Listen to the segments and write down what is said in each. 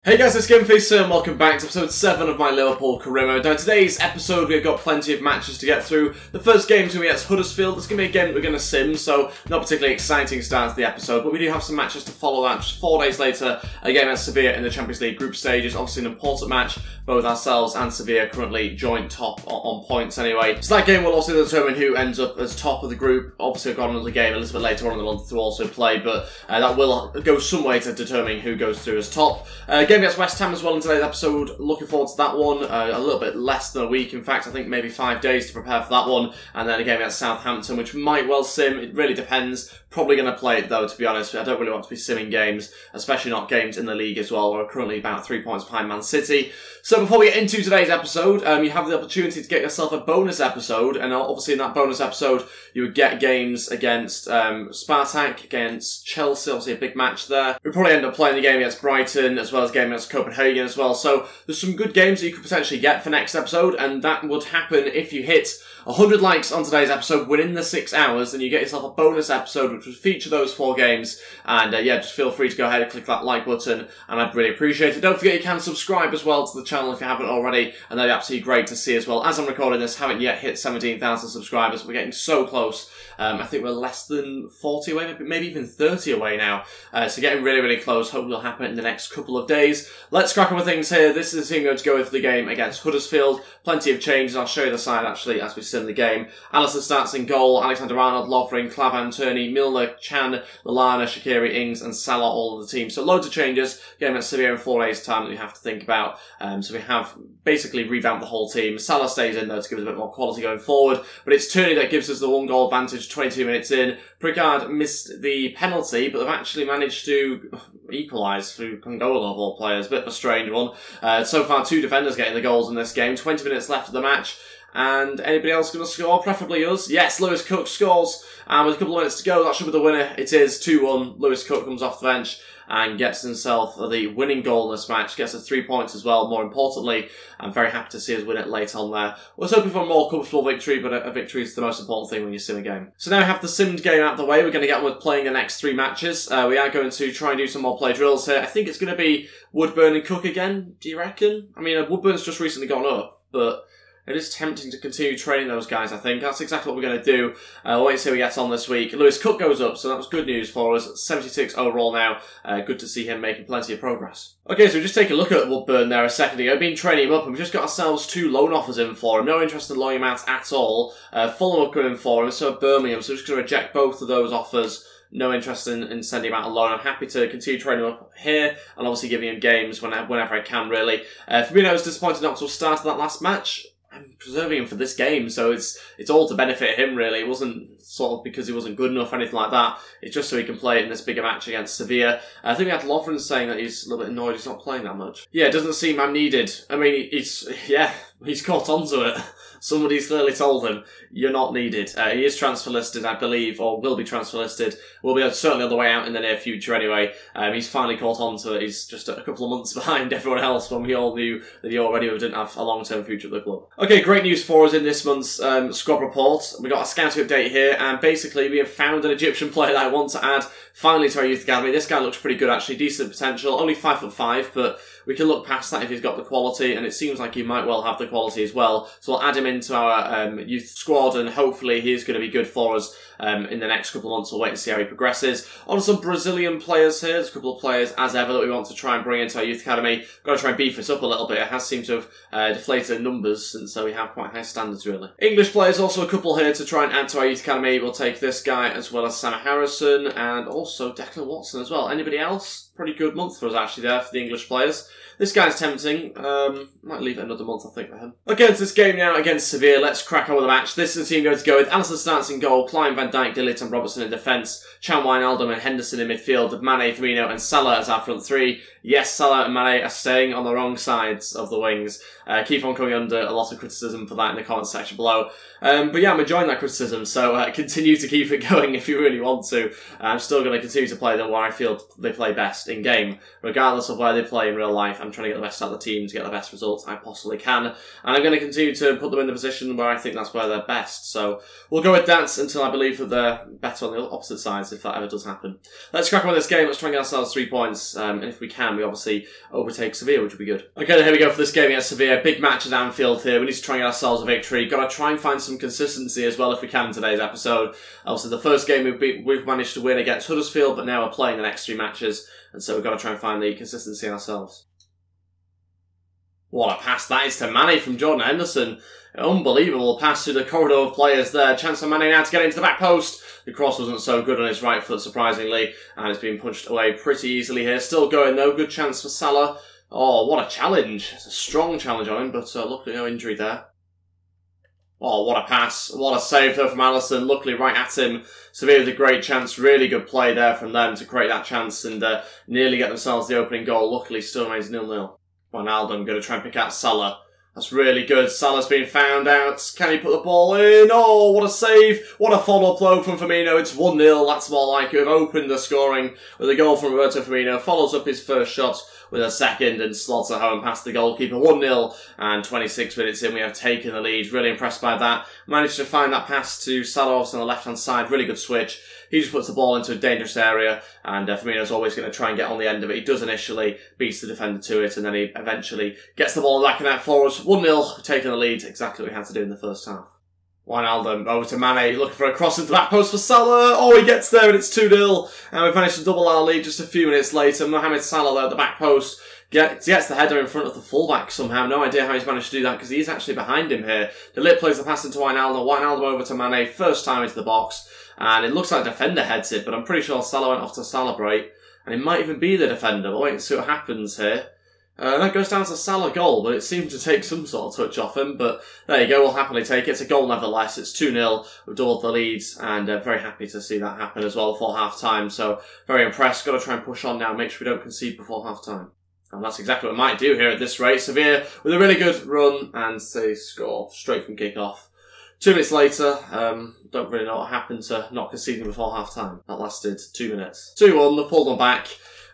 Hey guys, it's Ep7 and welcome back to episode 7 of my Liverpool career mode. Now in today's episode we've got plenty of matches to get through. The first game's going to be against Huddersfield. It's going to be a game that we're going to sim, so not particularly exciting start to the episode, but we do have some matches to follow that. Just 4 days later, a game against Sevilla in the Champions League group stages. Obviously an important match. Both ourselves and Sevilla currently joint top on points anyway. So that game will also determine who ends up as top of the group. Obviously I've got another game a little bit later on in the month to also play, but that will go some way to determining who goes through as top. Game against West Ham as well in today's episode. Looking forward to that one. A little bit less than a week, in fact. I think maybe 5 days to prepare for that one. And then a game against Southampton, which might well sim. It really depends. Probably going to play it though, to be honest. I don't really want to be simming games, especially not games in the league as well. We're currently about 3 points behind Man City. So before we get into today's episode, you have the opportunity to get yourself a bonus episode. And obviously in that bonus episode, you would get games against Spartak, against Chelsea. Obviously a big match there. We'll probably end up playing the game against Brighton, as well as a game against Copenhagen as well. So there's some good games that you could potentially get for next episode. And that would happen if you hit 100 likes on today's episode within the 6 hours, then you get yourself a bonus episode which would feature those 4 games. And yeah, just feel free to go ahead and click that like button, and I'd really appreciate it. Don't forget you can subscribe as well to the channel if you haven't already, and that'd be absolutely great to see as well. As I'm recording this, haven't yet hit 17,000 subscribers. We're getting so close. I think we're less than 40 away, maybe even 30 away now. So getting really, really close. Hopefully it'll happen in the next couple of days. Let's crack on with things here. This is the team going to go with the game against Huddersfield. Plenty of changes. I'll show you the side actually as we sim the game. Alisson starts in goal. Alexander-Arnold, Lovren, Klavan, Turney, Milner, Chan, Lallana, Shaqiri, Ings and Salah all of the team. So loads of changes. Game at Sevilla in 4 days time that we have to think about. So we have basically revamped the whole team. Salah stays in though to give us a bit more quality going forward. But it's Turney that gives us the 1 goal advantage 22 minutes in. Pritchard missed the penalty, but they've actually managed to equalise through Congola of all players. Bit of a strange one. So far 2 defenders getting the goals in this game. 20 minutes left of the match. And anybody else going to score? Preferably us. Yes, Lewis Cook scores. And with a couple of minutes to go, that should be the winner. It is 2-1. Lewis Cook comes off the bench and gets himself the winning goal in this match. Gets us 3 points as well, more importantly. I'm very happy to see us win it late on there. I was hoping for a more comfortable victory, but a victory is the most important thing when you sim a game. So now we have the simmed game out of the way. We're going to get on with playing the next 3 matches. We are going to try and do some more play drills here. I think it's going to be Woodburn and Cook again, do you reckon? I mean, Woodburn's just recently gone up, but it is tempting to continue training those guys, I think. That's exactly what we're going to do. We'll wait and see how we get on this week. Lewis Cook goes up, so that was good news for us. 76 overall now. Good to see him making plenty of progress. Okay, so just take a look at Woodburn there a second ago. I've been training him up, and we've just got ourselves 2 loan offers in for him. No interest in loaning him out at all. Fulham have come in for him, so have Birmingham, so we're just going to reject both of those offers. No interest in sending him out alone. I'm happy to continue training him up here and obviously giving him games whenever I can, really. Firmino was disappointed not to have started that last match. I'm preserving him for this game, so it's all to benefit him, really. It wasn't sort of because he wasn't good enough or anything like that. It's just so he can play in this bigger match against Sevilla. I think we had Lovren saying that he's a little bit annoyed he's not playing that much. Yeah, it doesn't seem I'm needed. I mean, he's caught on to it. Somebody's clearly told him, you're not needed. He is transfer listed, I believe, or will be transfer listed. Will be certainly on the way out in the near future anyway. He's finally caught on to it. He's just a couple of months behind everyone else when we all knew that he already didn't have a long-term future at the club. Okay, great news for us in this month's squad report. We got a scouting update here, and basically we have found an Egyptian player that I want to add finally to our youth academy. This guy looks pretty good actually, decent potential, only 5'5", but we can look past that if he's got the quality, and it seems like he might well have the quality as well. So we'll add him into our youth squad, and hopefully he's going to be good for us in the next couple of months. We'll wait and see how he progresses. On some Brazilian players here. There's a couple of players, as ever, that we want to try and bring into our youth academy. Got to try and beef it up a little bit. It has seemed to have deflated in numbers, and so we have quite high standards, really. English players, also a couple here to try and add to our youth academy. We'll take this guy, as well as Sam Harrison, and also Declan Watson as well. Anybody else? Pretty good month for us, actually, there, for the English players. This guy's tempting. Might leave it another month, I think, for him. Okay, into this game now against Sevilla. Let's crack on with the match. This is the team going to go with Alisson starts in goal, Klein, Van Dijk, Dillit and Robertson in defence, Chan, Wijnaldum and Henderson in midfield, with Mane, Firmino and Salah as our front 3. Yes, Salah and Mane are staying on the wrong sides of the wings. Keep on coming under a lot of criticism for that in the comment section below. But yeah, I'm enjoying that criticism, so continue to keep it going if you really want to. I'm still going to continue to play them where I feel they play best. best in game. Regardless of where they play in real life, I'm trying to get the best out of the team to get the best results I possibly can. And I'm going to continue to put them in the position where I think that's where they're best. So we'll go with that until I believe that they're better on the opposite sides, if that ever does happen. Let's crack on with this game. Let's try and get ourselves 3 points. And if we can, we obviously overtake Sevilla, which would be good. Okay, here we go for this game against Sevilla. Big match at Anfield here. We need to try and get ourselves a victory. Got to try and find some consistency as well if we can in today's episode. Obviously, the first game we've managed to win against Huddersfield, but now we're playing the next 3 matches, and so we've got to try and find the consistency ourselves. What a pass that is to Mane from Jordan Henderson. Unbelievable pass through the corridor of players there. Chance for Mane now to get into the back post. The cross wasn't so good on his right foot, surprisingly, and it's been punched away pretty easily here. Still going though. Good chance for Salah. Oh, what a challenge. It's a strong challenge on him, but luckily no injury there. Oh, what a pass. What a save though from Alisson. Luckily right at him. Sevilla with a great chance. Really good play there from them to create that chance and nearly get themselves the opening goal. Luckily still remains 0-0. Ronaldo going to try and pick out Salah. That's really good. Salah's been found out. Can he put the ball in? Oh, what a save. What a follow-up though from Firmino. It's 1-0. That's more like it. Opened the scoring with a goal from Roberto Firmino. Follows up his first shot with a second and slots it home past the goalkeeper. 1-0 and 26 minutes in we have taken the lead. Really impressed by that. Managed to find that pass to Salah on the left-hand side. Really good switch. He just puts the ball into a dangerous area, and Firmino's always going to try and get on the end of it. He does initially, beats the defender to it, and then he eventually gets the ball back in that for us. 1-0, taking the lead, exactly what we had to do in the first half. Wijnaldum over to Mane, looking for a cross into the back post for Salah. Oh, he gets there, and it's 2-0, and we've managed to double our lead just a few minutes later. Mohamed Salah there at the back post. Gets the header in front of the fullback somehow. No idea how he's managed to do that because he's actually behind him here. De Ligt plays the pass into Wijnaldum. Wijnaldum over to Mane, first time into the box. And it looks like the defender heads it, but I'm pretty sure Salah went off to celebrate. And it might even be the defender. We'll wait and see what happens here. That goes down to Salah goal, but it seemed to take some sort of touch off him. But there you go, we'll happily take it. It's a goal nevertheless. It's 2-0. We've doubled the leads, and very happy to see that happen as well before half-time. So very impressed. Got to try and push on now, make sure we don't concede before half-time. And that's exactly what I might do here at this rate. Sevilla with a really good run, and they score straight from kick-off. 2 minutes later, don't really know what happened to not conceding before half-time. That lasted 2 minutes. 2-1, they've pulled them back,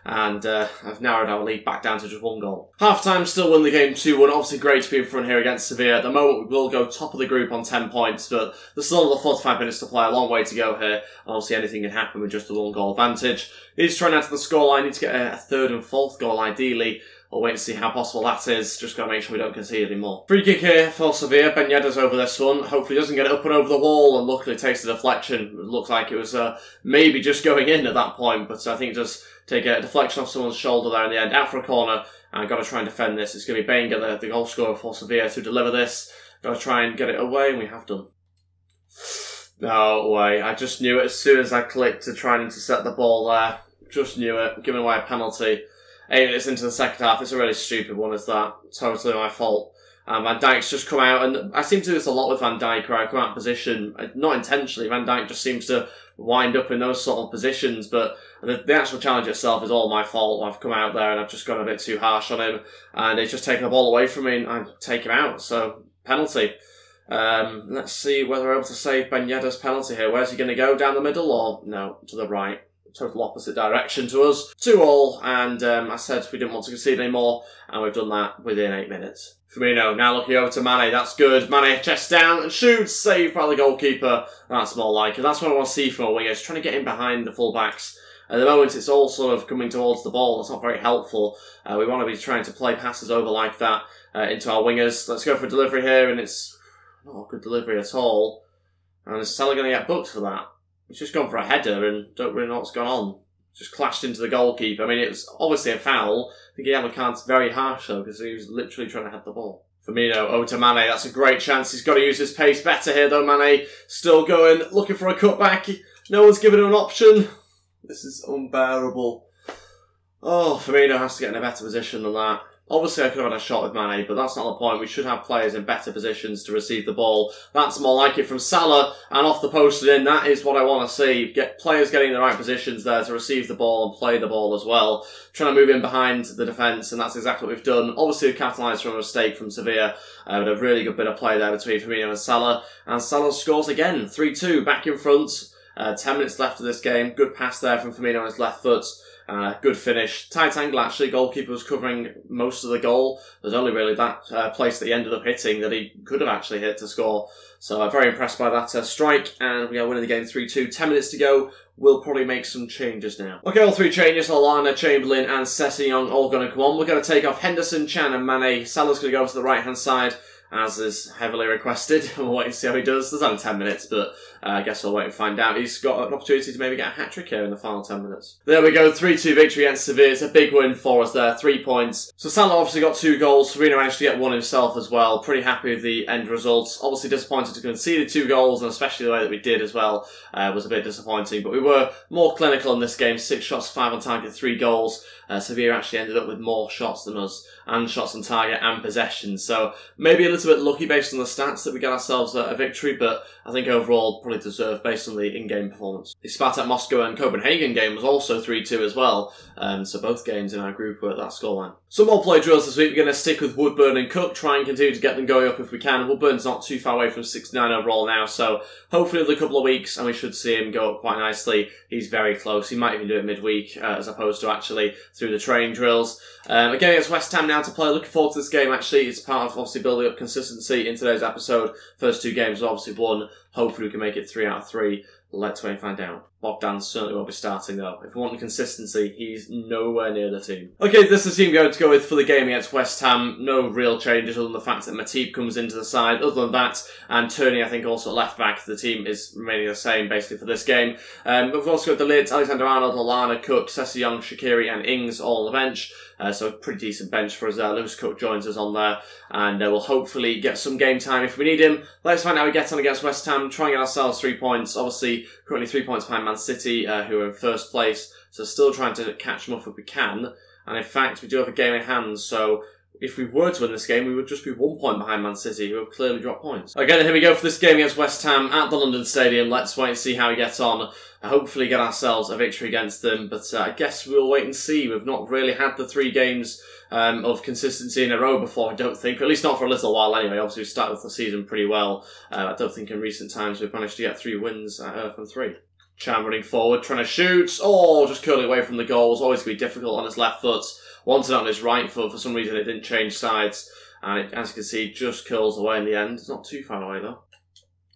and I've narrowed our lead back down to just 1 goal. Half-time, still win the game 2-1. Obviously great to be in front here against Sevilla. At the moment, we will go top of the group on 10 points, but there's still another 45 minutes to play. A long way to go here. And obviously anything can happen with just a 1-goal advantage. Need to try and add to the scoreline. Need to get a 3rd and 4th goal, ideally. We'll wait and see how possible that is. Just got to make sure we don't concede anymore. Free kick here for Sevilla. Ben Yedder's over this one. Hopefully he doesn't get it up and over the wall, and luckily takes the deflection. It looks like it was maybe just going in at that point, but I think it does take a deflection off someone's shoulder there in the end. Out for a corner, and got to try and defend this. It's going to be Benga, the goal scorer for Sevilla, to deliver this. Got to try and get it away, and we have done. No way. I just knew it as soon as I clicked to try and intercept the ball there. Just knew it. Giving away a penalty. 8 minutes into the second half. It's a really stupid one, is that? Totally my fault. Van Dijk's just come out, and I seem to do this a lot with Van Dijk, where I come out of position, not intentionally. Van Dijk just seems to wind up in those sort of positions, but the actual challenge itself is all my fault. I've come out there and I've just gone a bit too harsh on him, and he's just taken the ball away from me, and I take him out, so penalty. Let's see whether we're able to save Ben Yedder's penalty here. Where's he going to go? Down the middle, or no, to the right? Total opposite direction to us. 2-2, and I said we didn't want to concede anymore, and we've done that within 8 minutes. Firmino now looking over to Mane. That's good. Mane chest down and shoots. Saved by the goalkeeper. That's more like it. That's what I want to see from our wingers, trying to get in behind the full-backs. At the moment, it's all sort of coming towards the ball. That's not very helpful. We want to be trying to play passes over like that into our wingers. Let's go for a delivery here, and it's not a good delivery at all. And is Salah going to get booked for that? He's just gone for a header and don't really know what's gone on. Just clashed into the goalkeeper. I mean, it was obviously a foul. I think Guillermo Cant's very harsh though, because he was literally trying to head the ball. Firmino over to Mane. That's a great chance. He's got to use his pace better here though, Mane. Still going, looking for a cutback. No one's given him an option. This is unbearable. Oh, Firmino has to get in a better position than that. Obviously, I could have had a shot with Mane, but that's not the point. We should have players in better positions to receive the ball. That's more like it from Salah, and off the post and in. That is what I want to see. Get players getting in the right positions there to receive the ball and play the ball as well. Trying to move in behind the defence, and that's exactly what we've done. Obviously, we've capitalised from a mistake from Sevilla, with a really good bit of play there between Firmino and Salah. And Salah scores again, 3-2, back in front. 10 minutes left of this game. Good pass there from Firmino on his left foot. Good finish. Tight angle, actually. Goalkeeper was covering most of the goal. There's only really that place that he ended up hitting that he could have actually hit to score. So very impressed by that strike, and we are winning the game 3-2. 10 minutes to go. We'll probably make some changes now. Okay, all three changes. Lallana, Chamberlain and Sessegnon all going to come on. We're going to take off Henderson, Chan and Mane. Salah's going to go to the right-hand side, as is heavily requested. We'll wait and see how he does. There's only 10 minutes, but I guess we'll wait and find out. He's got an opportunity to maybe get a hat-trick here in the final 10 minutes. There we go, 3-2 victory against Sevilla. It's a big win for us there, 3 points. So Salah obviously got 2 goals. Firmino managed to get 1 himself as well. Pretty happy with the end results. Obviously disappointed to concede 2 goals, and especially the way that we did as well was a bit disappointing. But we were more clinical in this game. 6 shots, 5 on target, 3 goals. Sevilla actually ended up with more shots than us, and shots on target and possession. So maybe a little bit lucky based on the stats that we got ourselves a victory, but I think overall probably deserved based on the in-game performance. The Spartak Moscow and Copenhagen game was also 3-2 as well, so both games in our group were at that scoreline. Some more play drills this week. We're going to stick with Woodburn and Cook, try and continue to get them going up if we can. Woodburn's not too far away from 69 overall now, so hopefully another couple of weeks and we should see him go up quite nicely. He's very close. He might even do it midweek as opposed to actually through the training drills. Again, against West Ham now to play. Looking forward to this game actually. It's part of obviously building up consistency in today's episode. First 2 games obviously won. Hopefully we can make it 3 out of 3. Let's wait and find out. Bogdan certainly won't be starting though. If we want consistency, he's nowhere near the team. Okay, this is the team going to go with for the game against West Ham. No real changes other than the fact that Matip comes into the side. Other than that, and Turney I think also at left back, the team is remaining the same basically for this game. We've also got the Lids, Alexander-Arnold, Lallana, Cook, Sessegnon, Shaqiri and Ings all on the bench. So a pretty decent bench for us there. Lewis Cook joins us on there, and we'll hopefully get some game time if we need him. Let's find out how we get on against West Ham, try and get ourselves 3 points. Obviously, currently 3 points behind Man City, who are in first place, so still trying to catch them up if we can. And in fact, we do have a game in hand, so if we were to win this game, we would just be 1 point behind Man City, who have clearly dropped points. Okay, then here we go for this game against West Ham at the London Stadium. Let's wait and see how we get on. Hopefully get ourselves a victory against them, but I guess we'll wait and see. We've not really had the 3 games of consistency in a row before, I don't think. Or at least not for a little while anyway. Obviously we started the season pretty well. I don't think in recent times we've managed to get 3 wins from 3. Chan running forward, trying to shoot. Oh, just curling away from the goal. It's always going to be difficult on his left foot. Wanted on his right foot. For some reason it didn't change sides. And it, as you can see, just curls away in the end. It's not too far away though.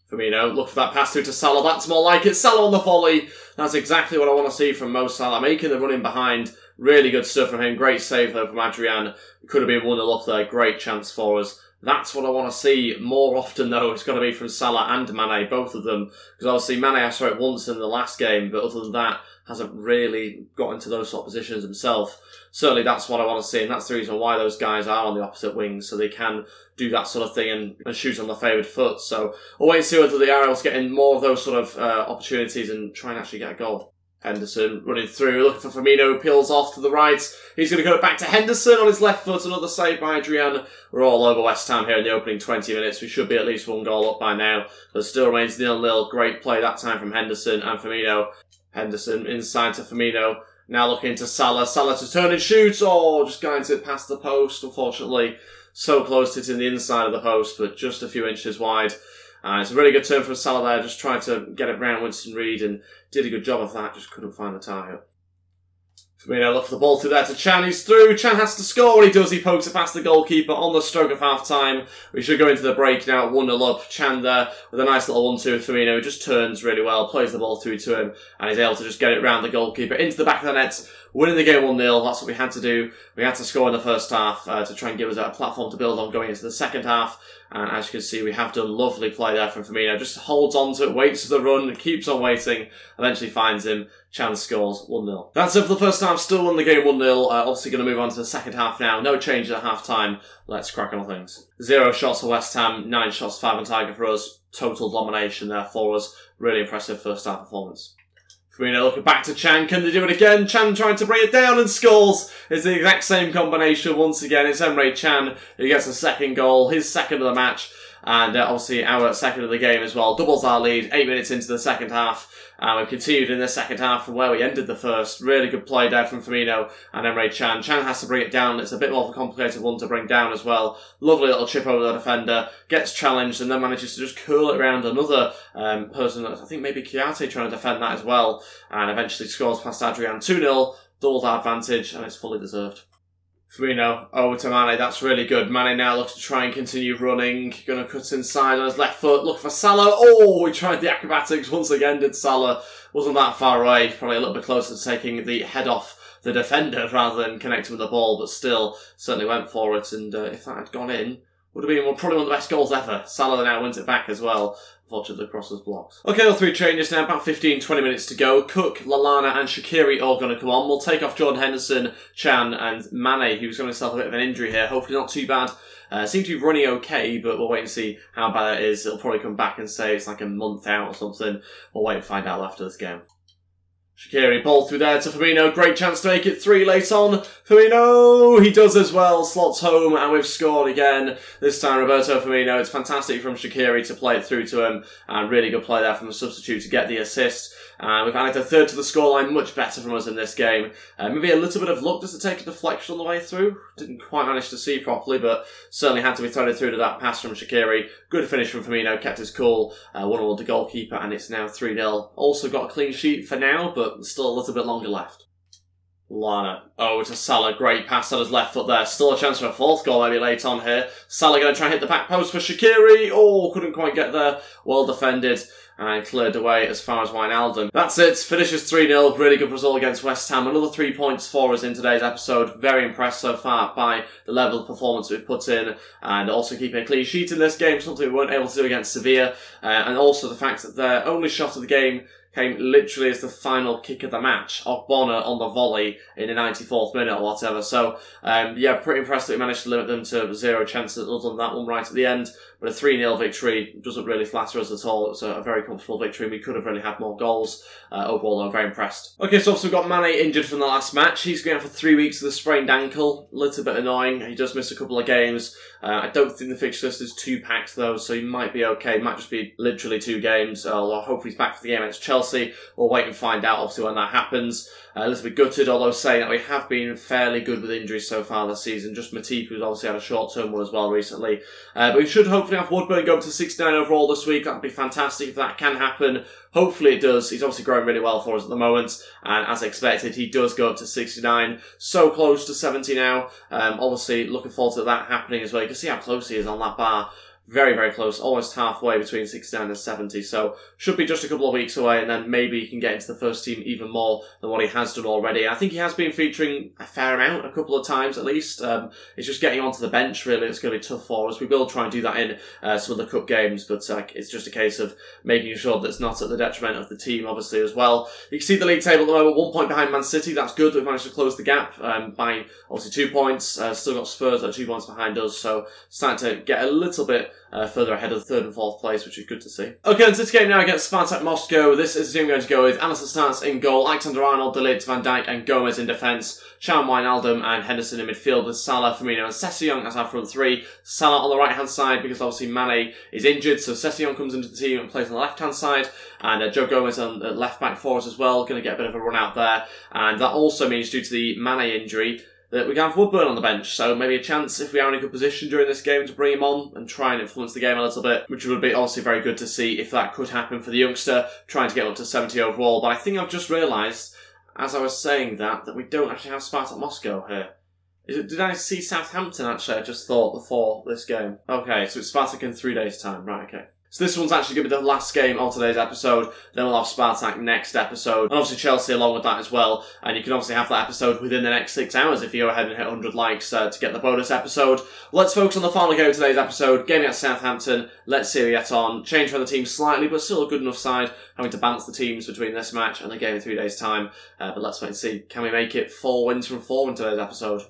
Firmino, look for that pass through to Salah. That's more like it. Salah on the volley. That's exactly what I want to see from Mo Salah. Making the run in behind. Really good stuff from him. Great save though from Adrian. Could have been 1-0 up there. Great chance for us. That's what I want to see more often though. It's got to be from Salah and Mane, both of them. Because obviously Mane, I saw it once in the last game, but other than that, hasn't really got into those sort of positions himself. Certainly that's what I want to see, and that's the reason why those guys are on the opposite wings, so they can do that sort of thing and shoot on the favoured foot. So we'll wait and see whether they are able to get in more of those sort of opportunities and try and actually get a goal. Henderson running through, looking for Firmino, peels off to the right. He's going to go back to Henderson on his left foot. Another save by Adrian. We're all over West Ham here in the opening 20 minutes. We should be at least 1 goal up by now. But still remains 0-0. Great play that time from Henderson and Firmino. Henderson inside to Firmino. Now looking to Salah. Salah to turn and shoot. Oh, just going to past the post, unfortunately. So close to hitting the inside of the post, but just a few inches wide. It's a really good turn from Salah there, just trying to get it round Winston Reid and did a good job of that, just couldn't find the target. Firmino look for the ball through there to Chan, he's through, Chan has to score, what he does, he pokes it past the goalkeeper on the stroke of half time. We should go into the break now, 1-0 up, Chan there with a nice little 1-2 with Firmino, he just turns really well, plays the ball through to him, and he's able to just get it round the goalkeeper into the back of the net, winning the game 1-0, that's what we had to do. We had to score in the first half to try and give us a platform to build on going into the second half. And as you can see, we have done lovely play there from Firmino. Just holds on to it, waits for the run, keeps on waiting, eventually finds him. Chan scores 1-0. That's it for the first half, still won the game 1-0. Obviously going to move on to the second half now. No changes at half time. Let's crack on things. 0 shots for West Ham, 9 shots, 5 on target for us. Total domination there for us. Really impressive first half performance. Firmino looking back to Chan, can they do it again? Chan trying to bring it down and scores. It's the exact same combination once again. It's Emre Can who gets a second goal, his second of the match, and obviously our second of the game as well. Doubles our lead, 8 minutes into the second half. We've continued in the second half from where we ended the first. Really good play there from Firmino and Emre Can. Chan has to bring it down. It's a bit more of a complicated one to bring down as well. Lovely little chip over the defender. Gets challenged and then manages to just curl it around another person. I think maybe Kiate trying to defend that as well. And eventually scores past Adrian 2-0. doubled our advantage, and it's fully deserved. Firmino over to Mane, that's really good. Mane now looks to try and continue running. Going to cut inside on his left foot, look for Salah. Oh, he tried the acrobatics once again, did Salah. Wasn't that far away, probably a little bit closer to taking the head off the defender rather than connecting with the ball, but still certainly went for it, and if that had gone in, would have been probably one of the best goals ever. Salah now wins it back as well. Unfortunately, the cross was blocked. Okay, all three changes now, about 15-20 minutes to go. Cook, Lallana and Shaqiri all going to come on. We'll take off Jordan Henderson, Chan and Mane, who's got himself a bit of an injury here. Hopefully not too bad. Seems to be running okay, but we'll wait and see how bad it is. It'll probably come back and say it's like a month out or something. We'll wait and find out after this game. Shaqiri ball through there to Firmino, great chance to make it 3 late on. Firmino, he does as well, slots home, and we've scored again. This time Roberto Firmino, it's fantastic from Shaqiri to play it through to him, and really good play there from the substitute to get the assist. We've added a third to the scoreline, much better from us in this game. Maybe a little bit of luck, does it take a deflection on the way through? Didn't quite manage to see properly, but certainly had to be thrown through to that pass from Shaqiri. Good finish from Firmino, kept his cool, 1-0 the goalkeeper, and it's now 3-0. Also got a clean sheet for now, but still a little bit longer left. Lallana over to Salah, great pass on his left foot there. Still a chance for a fourth goal maybe late on here. Salah going to try and hit the back post for Shaqiri. Oh, couldn't quite get there. Well defended and cleared away as far as Wijnaldum. That's it, finishes 3-0. Really good result against West Ham. Another 3 points for us in today's episode. Very impressed so far by the level of performance we've put in, and also keeping a clean sheet in this game, something we weren't able to do against Sevilla, and also the fact that their only shot of the game came literally as the final kick of the match. Ogbonna on the volley in the 94th minute or whatever. So, yeah, pretty impressed that we managed to limit them to 0 chances other than that one right at the end. But a 3-0 victory doesn't really flatter us at all. It's a very comfortable victory. We could have really had more goals. Overall, I'm very impressed. Okay, so obviously we've got Mane injured from the last match. He's going out for 3 weeks with a sprained ankle. A little bit annoying. He does miss a couple of games. I don't think the fixture list is too packed though, so he might be okay. It might just be literally 2 games. Although hopefully he's back for the game against Chelsea. We'll wait and find out obviously when that happens. A little bit gutted, although saying that we have been fairly good with injuries so far this season. Just Matip, who's obviously had a short-term one as well recently. But we should hopefully have Woodburn go up to 69 overall this week. That would be fantastic if that can happen. Hopefully it does. He's obviously growing really well for us at the moment. And as expected, he does go up to 69. So close to 70 now. Obviously looking forward to that happening as well. You can see how close he is on that bar. Very, very close, almost halfway between 69 and 70, so should be just a couple of weeks away, and then maybe he can get into the first team even more than what he has done already. I think he has been featuring a fair amount, a couple of times at least. It's just getting onto the bench, really, it's going to be tough for us. We will try and do that in some of the cup games, but it's just a case of making sure that it's not at the detriment of the team, obviously, as well. You can see the league table at the moment, 1 point behind Man City. That's good. We've managed to close the gap by, obviously, 2 points. Still got Spurs that are 2 points behind us, so starting to get a little bit further ahead of the 3rd and 4th place, which is good to see. Okay, on to this game now against Spartak Moscow. This is the team I'm going to go with. Alisson starts in goal, Alexander-Arnold, De Ligt, Van Dijk and Gomez in defence, Chan, Wijnaldum and Henderson in midfield with Salah, Firmino and Sessegnon as our front three. Salah on the right-hand side because obviously Mane is injured, so Sessegnon comes into the team and plays on the left-hand side, and Joe Gomez on left-back for us as well, going to get a bit of a run out there, and that also means due to the Mane injury, that we can have Woodburn on the bench, so maybe a chance if we are in a good position during this game to bring him on and try and influence the game a little bit, which would be obviously very good to see if that could happen for the youngster, trying to get up to 70 overall. But I think I've just realised, as I was saying that we don't actually have Spartak Moscow here. Did I see Southampton actually? I just thought before this game. Okay, so it's Spartak in 3 days' time, right, okay. So this one's actually going to be the last game of today's episode, then we'll have Spartak next episode, and obviously Chelsea along with that as well, and you can obviously have that episode within the next 6 hours if you go ahead and hit 100 likes to get the bonus episode. Let's focus on the final game of today's episode, game against Southampton. Let's see how we get on. Change around the team slightly, but still a good enough side, having to balance the teams between this match and the game in 3 days' time. But let's wait and see, can we make it 4 wins from 4 in today's episode?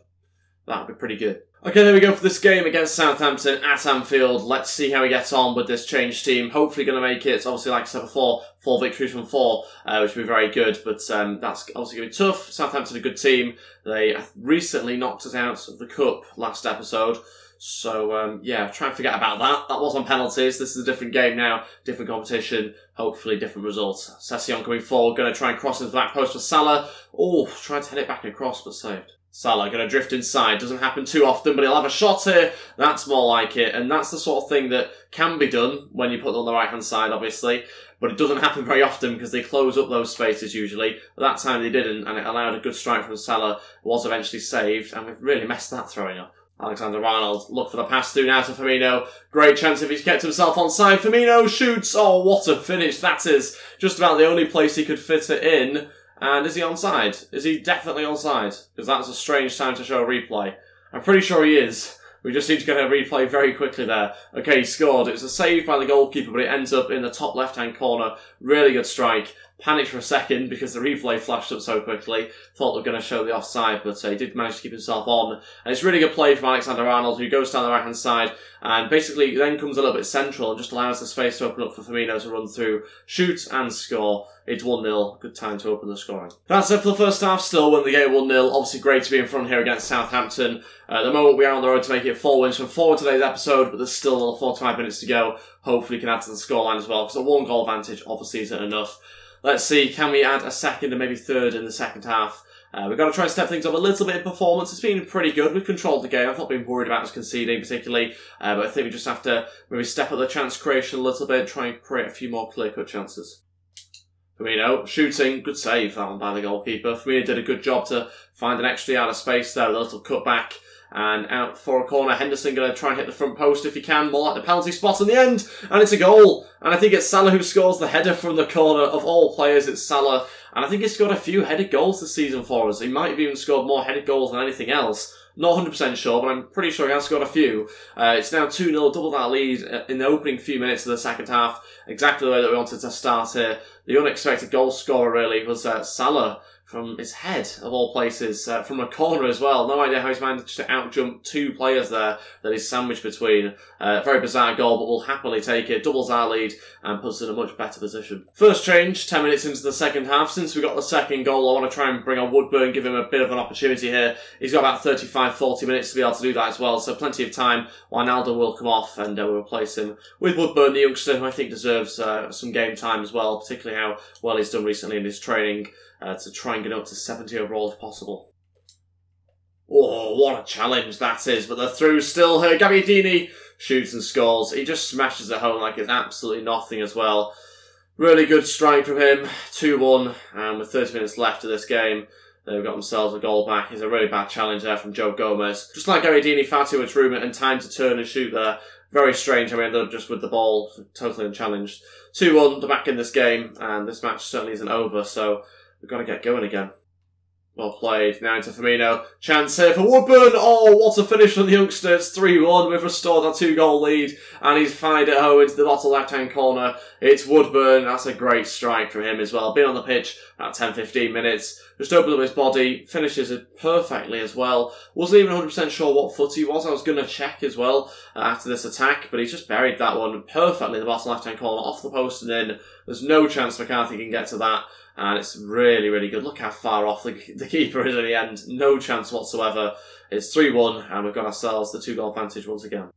That would be pretty good. Okay, there we go for this game against Southampton at Anfield. Let's see how we get on with this changed team. Hopefully going to make it. Obviously, like I said before, 4 victories from 4, which would be very good. But that's obviously going to be tough. Southampton, a good team. They recently knocked us out of the Cup last episode. So, yeah, try and forget about that. That was on penalties. This is a different game now. Different competition. Hopefully, different results. Sessegnon coming forward. Going to try and cross into the back post for Salah. Oh, trying to head it back across, but saved. Salah going to drift inside. Doesn't happen too often, but he'll have a shot here. That's more like it. And that's the sort of thing that can be done when you put it on the right-hand side, obviously. but it doesn't happen very often because they close up those spaces usually. But that time they didn't, and it allowed a good strike from Salah, who was eventually saved, and we've really messed that throwing up. Alexander-Arnold look for the pass through now to Firmino. Great chance if he's kept himself onside. Firmino shoots. Oh, what a finish that is. Just about the only place he could fit it in. And is he onside? Is he definitely onside? Because that's a strange time to show a replay. I'm pretty sure he is. We just need to get a replay very quickly there. Okay, he scored. It was a save by the goalkeeper, but it ends up in the top left-hand corner. Really good strike. Panicked for a second because the replay flashed up so quickly. Thought they were going to show the offside, but he did manage to keep himself on. And it's really good play from Alexander-Arnold, who goes down the right-hand side and basically then comes a little bit central and just allows the space to open up for Firmino to run through, shoot and score. It's 1-0. Good time to open the scoring. That's it for the first half. Still win the game 1-0. Obviously great to be in front here against Southampton. At the moment we are on the road to make it 4 wins from 4 in today's episode, but there's still another 45 minutes to go. Hopefully we can add to the scoreline as well, because a 1-goal advantage obviously isn't enough. Let's see, can we add a second and maybe third in the second half? We've got to try and step things up a little bit in performance. It's been pretty good. We've controlled the game. I've not been worried about us conceding particularly, but I think we just have to maybe step up the chance creation a little bit, try and create a few more clear-cut chances. Firmino, shooting, good save that one by the goalkeeper. Firmino did a good job to find an extra yard of space there, with a little cutback. And out for a corner, Henderson going to try and hit the front post if he can, more like the penalty spot in the end, and it's a goal. And I think it's Salah who scores the header from the corner. Of all players, it's Salah, and I think he's scored a few headed goals this season for us. He might have even scored more headed goals than anything else. Not 100% sure, but I'm pretty sure he has scored a few. It's now 2-0, double that lead in the opening few minutes of the second half. Exactly the way that we wanted to start here. The unexpected goal scorer really was Salah. From his head, of all places, from a corner as well. No idea how he's managed to outjump 2 players there that he's sandwiched between. Very bizarre goal, but we'll happily take it. Doubles our lead and puts us in a much better position. First change, 10 minutes into the second half. Since we got the second goal, I want to try and bring on Woodburn, give him a bit of an opportunity here. He's got about 35-40 minutes to be able to do that as well, so plenty of time. Wijnaldum will come off and we'll replace him with Woodburn, the youngster, who I think deserves some game time as well, particularly how well he's done recently in his training. To try and get up to 70 overall if possible. Oh, what a challenge that is, but they're through still here. Gabbiadini shoots and scores. He just smashes it home like it's absolutely nothing as well. Really good strike from him. 2-1, and with 30 minutes left of this game, they've got themselves a goal back. It's a really bad challenge there from Joe Gomez. Just like Gabbiadini, far too much room and time to turn and shoot there. Very strange how we ended up just with the ball, totally unchallenged. 2-1, they're back in this game, and this match certainly isn't over, so we've got to get going again. Well played. Now into Firmino. Chance here for Woodburn. Oh, what a finish from the youngster. It's 3-1. We've restored our 2-goal lead. And he's fired it home into the bottom left-hand corner. It's Woodburn. That's a great strike from him as well. Been on the pitch about 10-15 minutes. Just opened up his body. Finishes it perfectly as well. Wasn't even 100% sure what foot he was. I was going to check as well after this attack. But he's just buried that one perfectly in the bottom left-hand corner. Off the post and in. There's no chance McCarthy can get to that. And it's really, really good. Look how far off the keeper is in the end. No chance whatsoever. It's 3-1, and we've got ourselves the 2-goal advantage once again.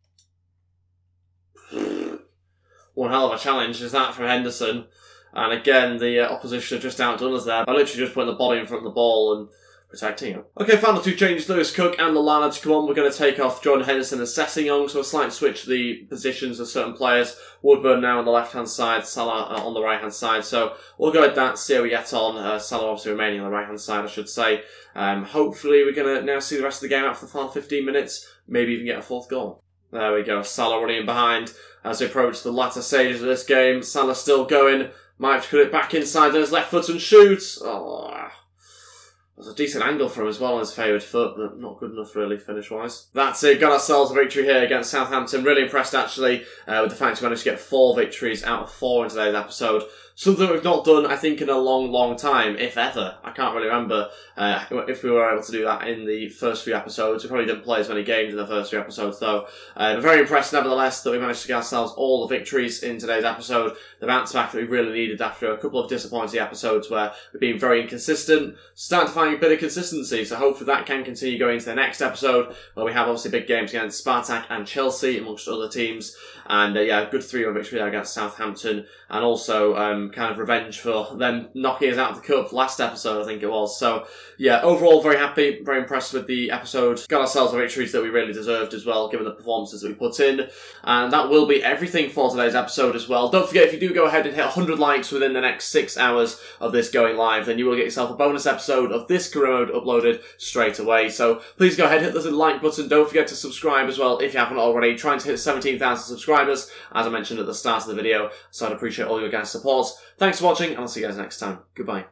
One hell of a challenge is that from Henderson. And again, the opposition have just outdone us there by literally just putting the body in front of the ball and protecting him. Okay, final 2 changes. Lewis Cook and Lallana to come on. We're going to take off Jordan Henderson and Sessegnon, so a slight switch to the positions of certain players. Woodburn now on the left-hand side, Salah on the right-hand side. So we'll go with that, see how we get on. Salah obviously remaining on the right-hand side, I should say. Hopefully we're going to now see the rest of the game after the final 15 minutes, maybe even get a 4th goal. There we go, Salah running in behind as we approach the latter stages of this game. Salah still going, might have to cut it back inside on his left foot and shoots. Oh, there's a decent angle for him as well on his favoured foot, but not good enough really finish-wise. That's it, got ourselves a victory here against Southampton. Really impressed actually with the fact we managed to get 4 victories out of 4 in today's episode. Something we've not done, I think, in a long, long time, if ever. I can't really remember if we were able to do that in the first few episodes. We probably didn't play as many games in the first few episodes, though. But very impressed, nevertheless, that we managed to get ourselves all the victories in today's episode. The bounce back that we really needed after a couple of disappointing episodes where we've been very inconsistent. Starting to find a bit of consistency, so hopefully that can continue going into the next episode, where we have obviously big games against Spartak and Chelsea, amongst other teams. And yeah, a good 3-1 victory there against Southampton. And also kind of revenge for them knocking us out of the cup last episode, I think it was. So, yeah, overall, very happy, very impressed with the episode. Got ourselves a victories that we really deserved as well, given the performances that we put in. And that will be everything for today's episode as well. Don't forget, if you do go ahead and hit 100 likes within the next 6 hours of this going live, then you will get yourself a bonus episode of this career mode uploaded straight away. So please go ahead, hit the like button. Don't forget to subscribe as well if you haven't already. Trying to hit 17,000 subscribers, as I mentioned at the start of the video. So I'd appreciate all your guys' support. Thanks for watching, and I'll see you guys next time. Goodbye.